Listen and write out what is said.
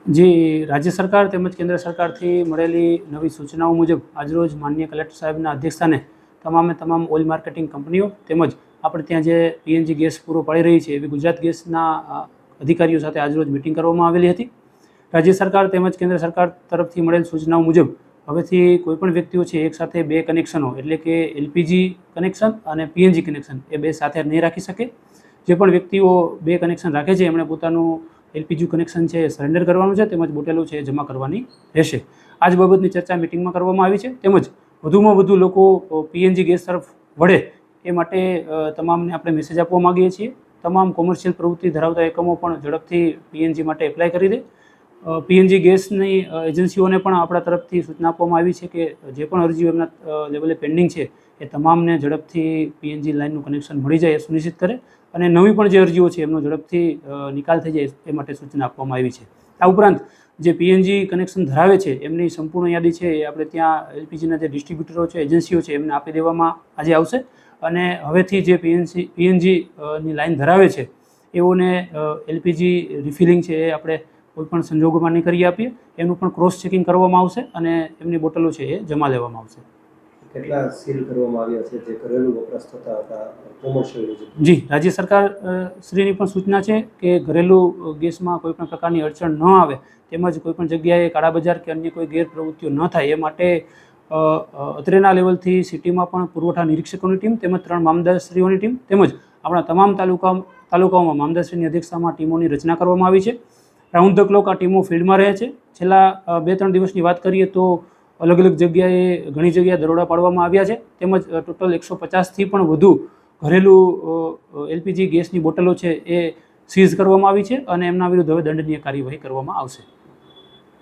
જે રાજ્ય સરકાર તેમજ કેન્દ્ર સરકારથી મળેલી નવી સૂચનાઓ મુજબ આજરોજ માનનીય કલેક્ટર સાહેબના અધ્યક્ષસ્થાને તમામ ઓઇલ માર્કેટિંગ કંપનીઓ તેમજ આપણે ત્યાં જે પીએનજી ગેસ પૂરો પાડી રહી છે એવી ગુજરાત ગેસના અધિકારીઓ સાથે આજરોજ મિટિંગ કરવામાં આવેલી હતી. રાજ્ય સરકાર તેમજ કેન્દ્ર સરકાર તરફથી મળેલ સૂચનાઓ મુજબ હવેથી કોઈપણ વ્યક્તિઓ છે એકસાથે બે કનેક્શનો એટલે કે એલપીજી કનેક્શન અને પીએનજી કનેક્શન એ બે સાથે નહીં રાખી શકે. જે પણ વ્યક્તિઓ બે કનેક્શન રાખે છે એમણે પોતાનું એલપીજી કનેક્શન છે સરેન્ડર કરવાનું છે તેમજ બોટેલો છે જમા કરવાની રહેશે. આ જ બાબતની ચર્ચા મિટિંગમાં કરવામાં આવી છે. તેમજ વધુમાં વધુ લોકો પીએનજી ગેસ તરફ વળે એ માટે તમામને આપણે મેસેજ આપવા માગીએ છીએ. તમામ કોમર્શિયલ પ્રવૃત્તિ ધરાવતા એકમો પણ ઝડપથી પીએનજી માટે એપ્લાય કરી દે. પીએનજી ગેસની એજન્સીઓને પણ આપણા તરફથી સૂચના આપવામાં આવી છે કે જે પણ અરજીઓ એમના લેવલે પેન્ડિંગ છે એ તમામને ઝડપથી પીએનજી લાઇનનું કનેક્શન મળી જાય એ સુનિશ્ચિત કરે અને નવી પણ જે અરજીઓ છે એમનો ઝડપથી નિકાલ થઈ જાય એ માટે સૂચના આપવામાં આવી છે. આ ઉપરાંત જે પીએનજી કનેક્શન ધરાવે છે એમની સંપૂર્ણ યાદી છે એ આપણે ત્યાં એલપીજીના જે ડિસ્ટ્રીબ્યુટરો છે એજન્સીઓ છે એમને આપી દેવામાં આજે આવશે અને હવેથી જે પીએનજીની લાઇન ધરાવે છે એઓને એલપીજી રિફિલિંગ છે એ આપણે કોઈપણ સંજોગોમાં નહીં કરી આપીએ. એનું પણ ક્રોસ ચેકિંગ કરવામાં આવશે અને એમની બોટલો છે એ જમા લેવામાં આવશે. કેટલા સીલ કરવામાં આવ્યા છે જે ઘરેલું વપરાશ થતા હતા કોમર્શિયલ? જી, રાજ્ય સરકાર શ્રીની પણ સૂચના છે કે ઘરેલું ગેસમાં કોઈપણ પ્રકારની અડચણ ન આવે તેમજ કોઈપણ જગ્યાએ કાળાબજાર કે અન્ય કોઈ ગેરપ્રવૃત્તિઓ ન થાય એ માટે અત્રેના લેવલથી સિટીમાં પણ પુરવઠા નિરીક્ષકોની ટીમ તેમજ 3 મામલતદારશ્રીઓની ટીમ તેમજ આપણા તમામ તાલુકાઓમાં મામલતદારશ્રીની અધ્યક્ષતામાં ટીમોની રચના કરવામાં આવી છે. રાઉન્ડ ધ ક્લોક આ ટીમો ફિલ્ડમાં રહે છે. છેલ્લા 2-3 દિવસની વાત કરીએ તો અલગ અલગ જગ્યાએ ઘણી જગ્યાએ દરોડા પાડવામાં આવ્યા છે તેમજ ટોટલ 150થી પણ વધુ ઘરેલું એલપીજી ગેસની બોટલો છે એ સીઝ કરવામાં આવી છે અને એમના વિરુદ્ધ હવે દંડનીય કાર્યવાહી કરવામાં આવશે.